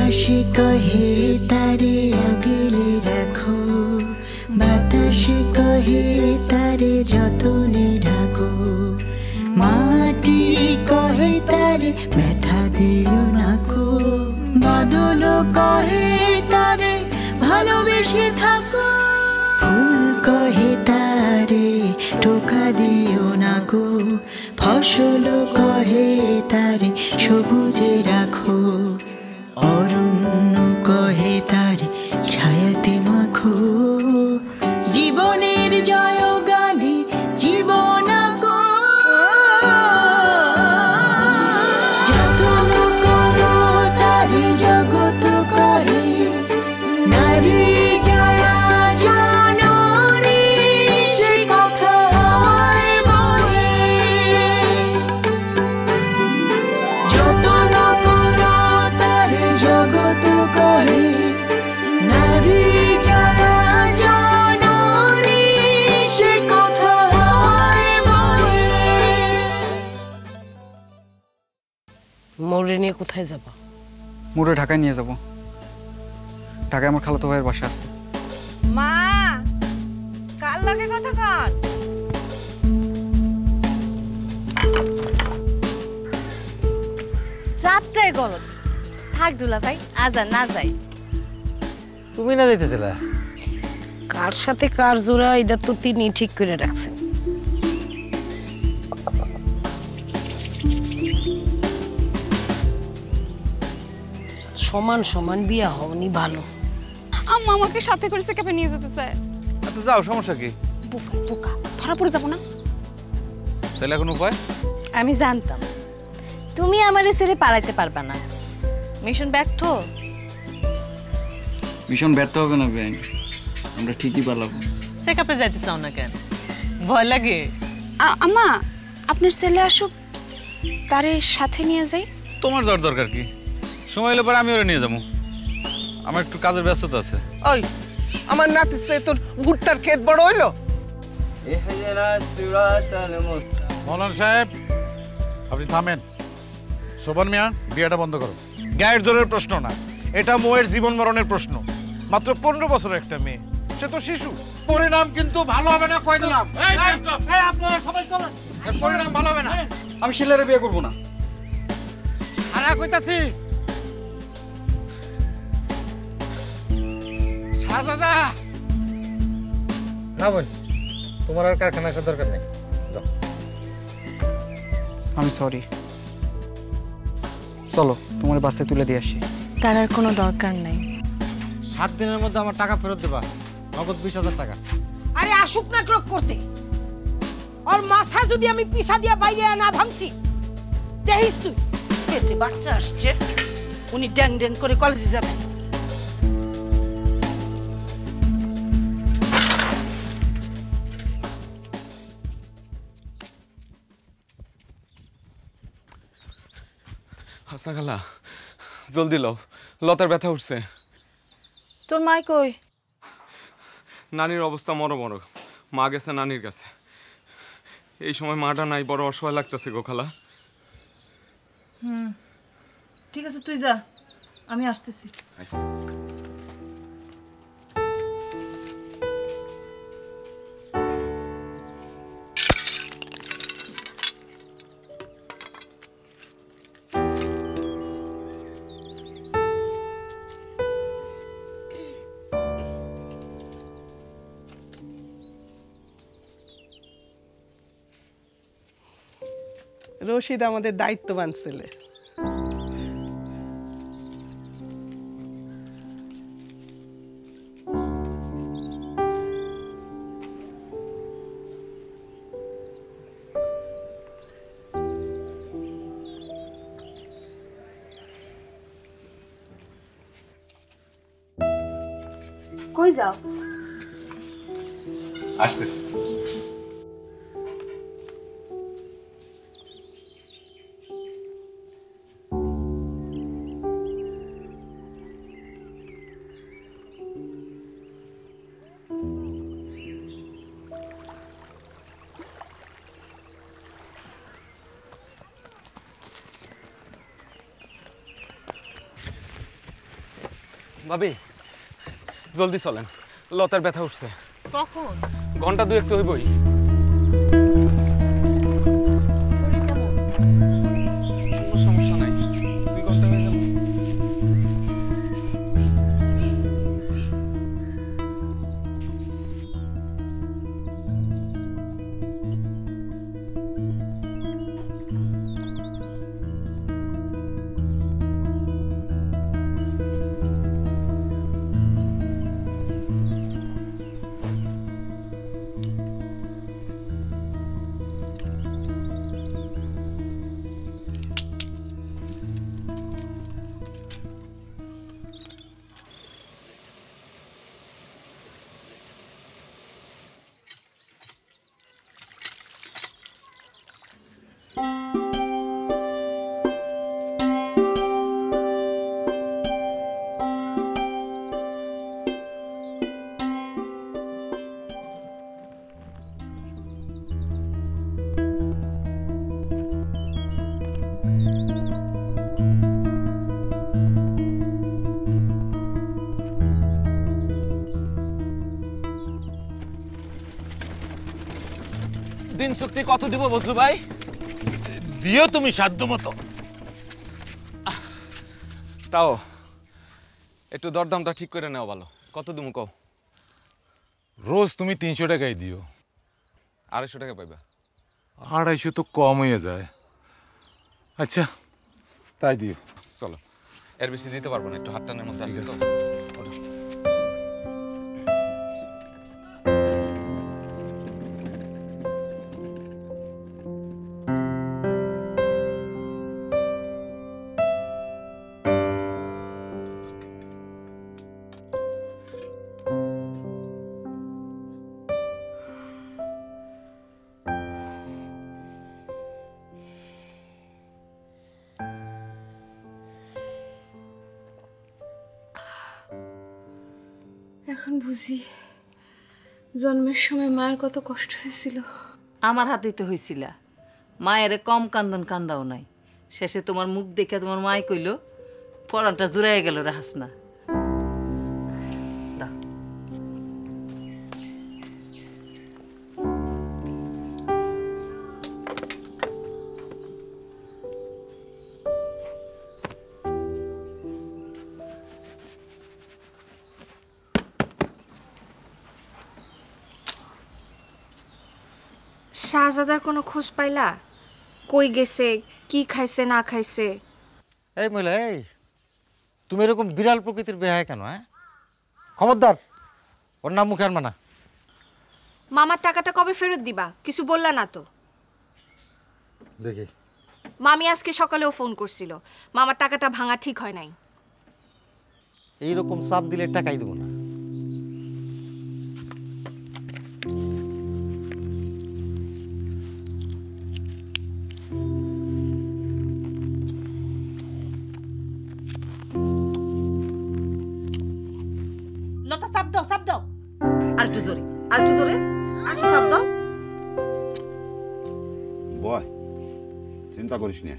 আকাশে কহে তারে আগলে রাখো, বাতাসে কহে তারে যতনে রাখো, মাটি কহে তারে ব্যথা দিও না কো, বাদল কহে তারে ভালোবেসে থাকো, ফুল কহে তারে টোকা দিও না গো, ফসল কহে তারে সবুজে রাখো, অরণ্য কহে তারে ছায়াতে মাখো, জীবনের জয় গানে জীবন গো, যতন করো তারে জগৎ কহে, নারী জয়া জননী সে কথা হাওয়ায় বহে, যতন করো তারে জগৎ কহে, নারী জয়া জননী সে কথা হাওয়ায় বহে। মৌরে নিয়ে কোথায় যাবা? মুড়ে ঢাকায় নিয়ে যাব। ঢাকায় আমার খালাতো ভাইয়ের বাসা আছে। মা কার লাগে কথা কন? যাত্রায় গলত থাক দুলা ভাই, আজ আর না যাই। তুমি না যাইতেছিলা? কার সাথে কার জোড়া এটা তো তিনি ঠিক করে রাখছেন। সমান সমান বিয়া হওনি ভালো। আম্মা আমাকে সাথে করে সেখানে নিয়ে যেতে চায়। তো যাও, সমস্যা কি? বোকা বোকা, ধরা পড়ে যাবো না? তাহলে এখন উপায়? আমি জানতাম তুমি আমারে ছেড়ে পালাইতে পারবা না। মিশন ব্যর্থ। মিশন ব্যর্থ হবে না ব্যাং, আমরা ঠিকই পালাবো। চেকআপে যাইতে চাও না কেন? ভয় লাগে? আম্মা আপনার ছেলে আসুক, তারে সাথে নিয়ে যাই। তোমার যাওয়ার দরকার কি? সময় হলে পরে আমি ওরা নিয়ে যাবো। আমার একটু কাজের ব্যস্ততা আছে। ওই আমার নাতির চেয়ে তোর ভুট্টার ক্ষেত বড় হইলো? মৌলানা সাহেব, আপনি থামেন। শোভন মিয়া, বিয়েটা বন্ধ করো। গায়ের জোরের প্রশ্ন না, এটা মোয়ের জীবন মরণের প্রশ্ন। মাত্র 15 বছরের একটা মেয়ে, সে তো শিশু। পরিণাম কিন্তু ভালো হবে না, কই দিলাম। পরিণাম ভালো হবে না। আমি শিলারে বিয়ে করবো না। আর কইতাছি শাহজাদা। না বোন, তোমার আর কারখানা আসার দরকার নেই। আমি সরি। চলো তোমার বাসে তুলে দিয়ে আসি। তার আর কোনো দরকার নাই। 7 দিনের মধ্যে আমার টাকা ফেরত দেবা, নগদ 20,000 টাকা। আরে আসুক না ক্রক করতে, ওর মাথা যদি আমি পিছা দিয়া বাইরে না ভাঙছি, দেখিস তুই পেটে বাচ্চা আসছে, উনি ড্যাং ড্যাং করে কলেজে যাবেন। হাসনা খালা, জলদি লও, লতার ব্যথা উঠছে। তোর মাই কই? নানির অবস্থা মরো, মা গেছে নানির কাছে। এই সময় মাটা নাই, বড় অসহায় লাগতেছে গো খালা। ঠিক আছে, তুই যা, আমি আসতেছি। রশিদ আমাদের দায়িত্ববান ছেলে। কই যাও? আসতেছি। ভাবি জলদি চলেন, লতার ব্যথা উঠছে। কখন? ঘন্টা দুয়েক তো হইবই। সমস্যা নাই, 2 ঘন্টা হয়ে গেল। দিন চুক্তি কত দিব বজলু ভাই? দিও তুমি সাধ্য মতো। তাও একটু দরদামটা ঠিক করে নেওয়া ভালো। কত দিমু কও? রোজ তুমি 300 টাকাই দিও। 250 টাকা পাইবা। 250 তো কম হয়ে যায়। আচ্ছা তাই দিও। চলো, এর বেশি দিতে পারবো না, একটু হাত টানের মধ্যে আছে তো। এখন বুঝি জন্মের সময় মায়ের কত কষ্ট হয়েছিল। আমার হাতেই তো হয়েছিল। মায়ের কম কান্দন কান্দাও নাই। শেষে তোমার মুখ দেখে তোমার মাই কইল, পরানটা জুড়াই গেল রে হাসনা। শাহজাদার কোনো খোঁজ পাইলা? কই গেছে, কি খাইছে না খাইছে? এই মহিলা, এই তুমি এরকম বিড়াল প্রকৃতির বেহায় কেন? হ্যাঁ, খবরদার, ওর নাম মুখে আনবা না। মামার টাকাটা কবে ফেরত দিবা? কিছু বললা না তো। দেখি, মামি আজকে সকালেও ফোন করছিল, মামার টাকাটা ভাঙা ঠিক হয় নাই। এইরকম চাপ দিলে টাকাই দেবো না। লতা চাপ দাও, চাপ দাও। আর একটু জোরে, আর একটু জোরে, আর একটু চাপ দাও। বয়, চিন্তা করিস না।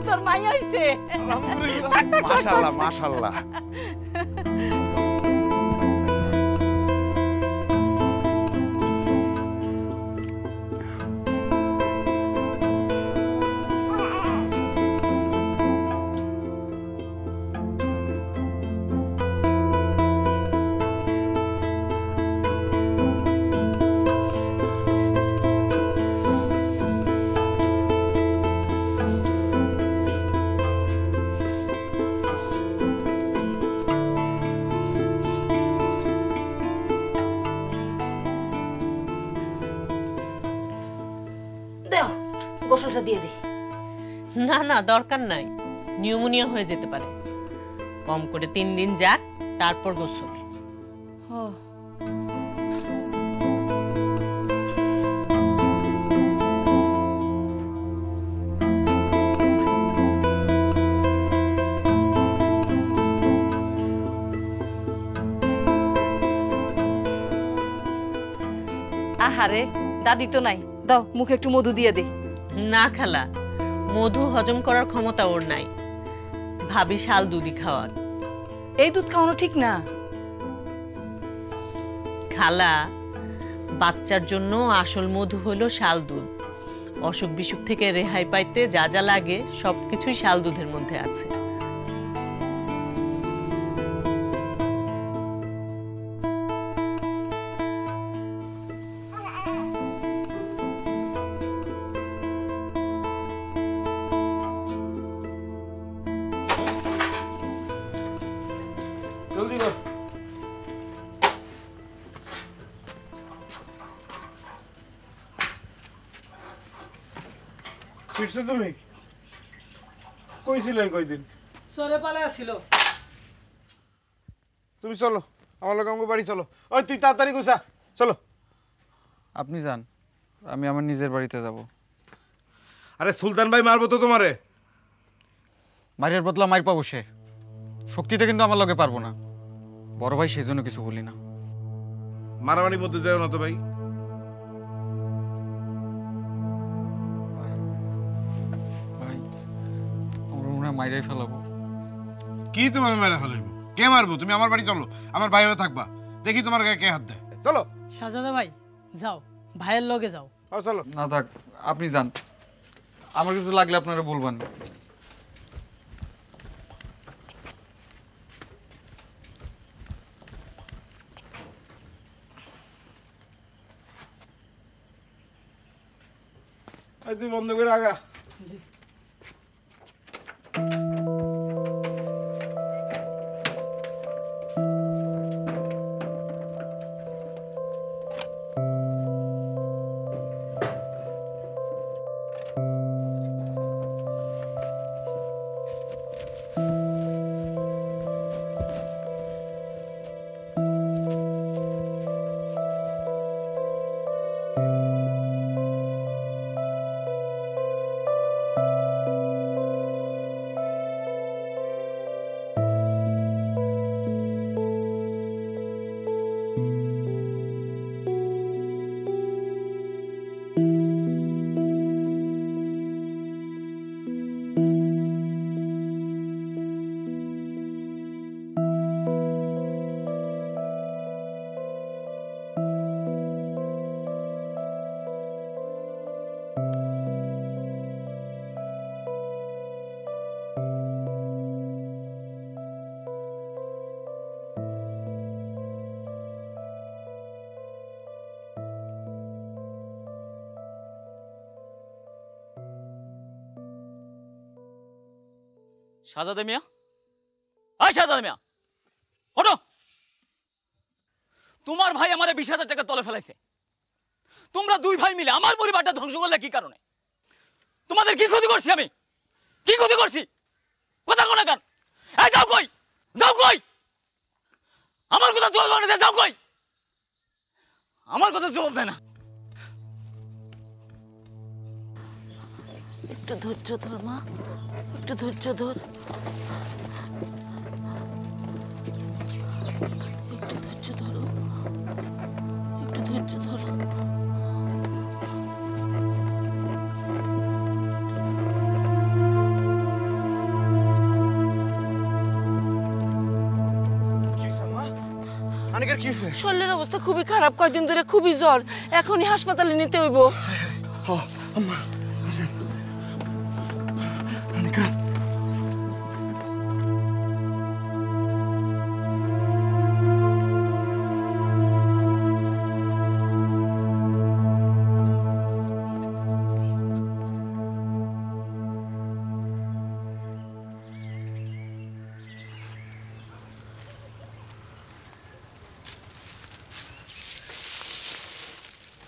তোর মাই হইছে। মাশাআল্লাহ, মাশাআল্লাহ। দাও, গোসলটা দিয়ে দে। না না, দরকার নাই, নিউমোনিয়া হয়ে যেতে পারে। কম করে 3 দিন যাক, তারপর গোসল। আহারে দাদি তো নাই, দাও মুখে একটু মধু দিয়ে দে। না খালা, মধু হজম করার ক্ষমতা ওর নাই। ভাবি শাল দুধই খাওয়াক। এই দুধ খাওয়ানো ঠিক না খালা, বাচ্চার জন্য আসল মধু হলো শাল দুধ। অসুখ বিসুখ থেকে রেহাই পাইতে যা যা লাগে সবকিছুই শাল দুধের মধ্যে আছে। জলদি কর। ফিরছো তুমি? কইছিলে কয়দিন? চলে পালে আসছিল। তুমি চলো, আমার লোক আমাকে বাড়ি চলো। ওই তুই তাড়াতাড়ি গুছা, চলো। আপনি যান, আমি আমার নিজের বাড়িতে যাব। আরে সুলতান ভাই মারবো তো তোমারে। মায়ের বদলা মায়ের পাবো সে, শক্তিতে কিন্তু আমার লগে পারবো না। বড় ভাই সেই জন্য কিছু বলি না। মারামারির মধ্যে যাও না তো ভাই। ভাই আমরা মনে হয় মাইরাই ফেলাবো। কি তোমার মেরে ফেলাইবো? কে মারবো? তুমি আমার বাড়ি চলো, আমার ভাই হয়ে থাকবা। দেখি তোমার গায়ে কে হাত দেয়। চলো। সাজাদা ভাই যাও, ভাইয়ের লগে যাও। চলো। না থাক, আপনি যান, আমার কিছু লাগলে আপনারা বলবেন। তুই বন্ধ করে আগা। শাহজাদে মিয়া, আয় শাহজাদে মিয়া, ওঠো। তোমার ভাই আমারে 20,000 টাকা তলে ফেলাইছে। তোমরা দুই ভাই মিলে আমার পরিবারটা ধ্বংস করলে কি কারণে? তোমাদের কি ক্ষতি করছি আমি? কি ক্ষতি করছি? কথা কোনা কান? এই যাও কই, যাও কই, আমার কথা জবাব না দেয়, যাও কই, আমার কথা জবাব দেয় না। একটু ধৈর্য ধর মা, একটু ধৈর্য ধর, একটু ধৈর্য ধরো, একটু ধৈর্য ধরো। শরীরের অবস্থা খুবই খারাপ, কয়েকদিন ধরে খুবই জ্বর, এখনই হাসপাতালে নিতে হইব।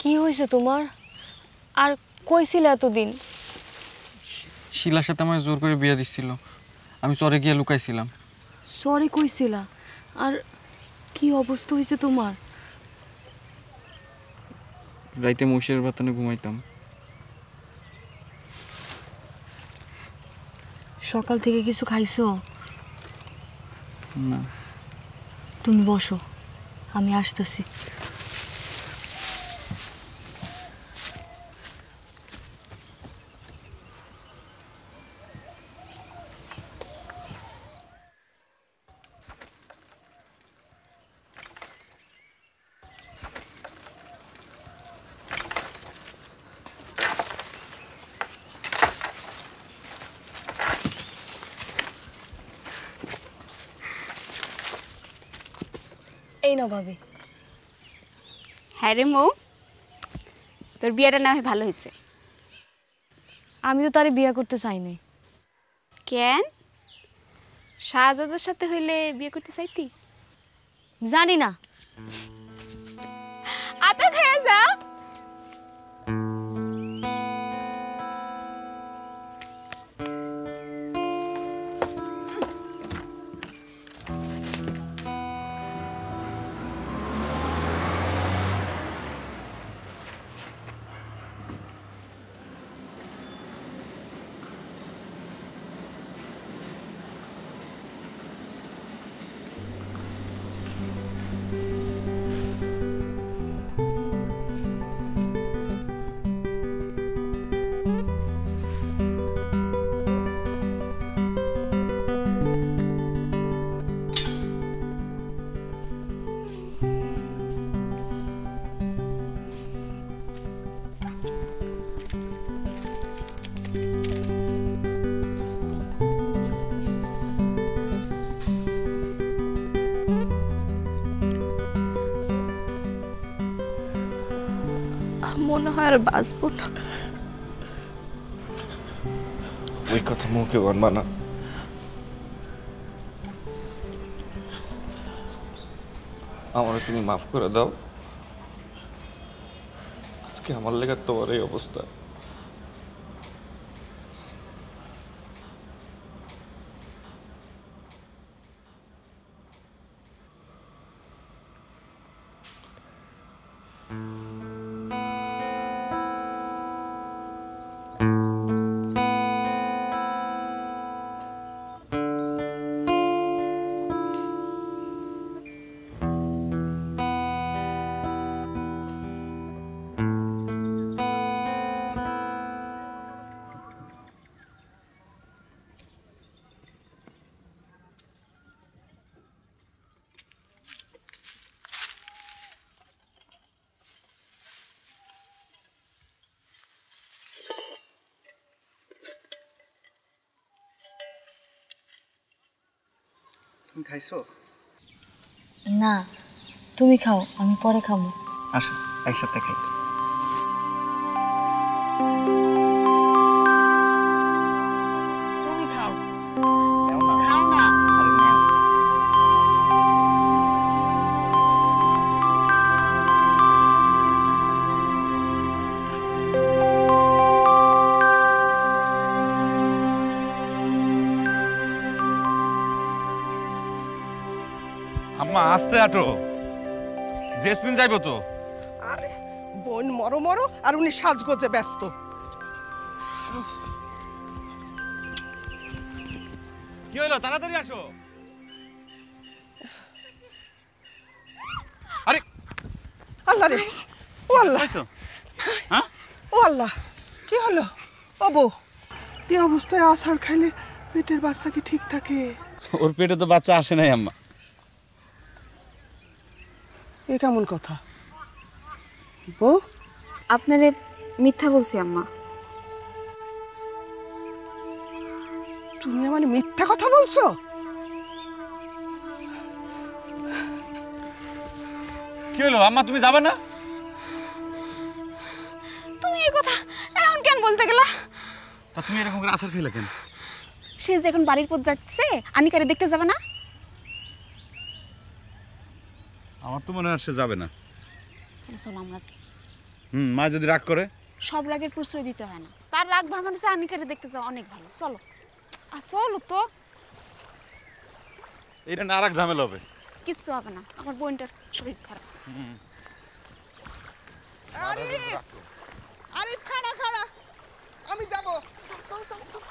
কি হয়েছে তোমার? আর কইছিলে এতদিন? শিলার সাথে আমার জোর করে বিয়ে দিচ্ছিল, আমি চরে গিয়ে লুকাইছিলাম। সরি কইছিলা? আর কি অবস্থা হয়েছে তোমার? রাইতে মহিষের বাতানে ঘুমাইতাম। সকাল থেকে কিছু খাইছো? না। তুমি বসো, আমি আসতেছি। না ভাবি। হ্যাঁ রে মৌ, তোর বিয়েটা না হয় ভালো হয়েছে। আমি তো তারে বিয়ে করতে চাই নাই। কেন? শাহজাদার সাথে হইলে বিয়ে করতে চাইতি? জানি না। আতা খায়া যা। মনে হয় আর বাঁচবো না। ওই কথা মুখে বলবা না। আমারে তুমি মাফ করে দাও। আজকে আমার লেগে তোমার এই অবস্থা। তুমি খাইছো? না, তুমি খাও, আমি পরে খাবো। আসো একসাথে খাই। তুমি খাও। খাও না। আম্মা আস্তে আটো, জেসমিন যাইবো তো। আরে বোন মরো মরো আর উনি সাজগোজে ব্যস্ত। কি হলো, তাড়াতাড়ি আসো। আরে আল্লাহ রে, ও আল্লাহ, হ্যাঁ ও আল্লাহ, কি হলো? ও বউ, এই অবস্থায় আছাড় খাইলে পেটের বাচ্চা কি ঠিক থাকে? ওর পেটে তো বাচ্চা আসে নাই আম্মা। এ কেমন কথা বউ? আপনারে মিথ্যা বলছি আম্মা। তুমি আমার মিথ্যা কথা বলছো? কি হলো আম্মা, তুমি যাবে না? তুমি এই কথা এখন কেন বলতে গেলা? তা তুমি এরকম করে আছাড় খেলে কেন? সে যে এখন বাড়ির পথ যাচ্ছে, আনিকারে দেখতে যাবে না? আমার তো মনে হয় সে যাবে না। চলো আমরা যাই। মা যদি রাগ করে? সব রাগের প্রশ্রয় দিতে হয় না, তার রাগ ভাঙানো সে আনিকারে দেখতে যাওয়া অনেক ভালো। চলো চলো তো। এটা না রাগ ঝামেলা হবে। কিচ্ছু হবে না, আমার বোনটার শরীর খারাপ। আরে আরে খাড়া খাড়া, আমি যাবো। চল চল চল চল।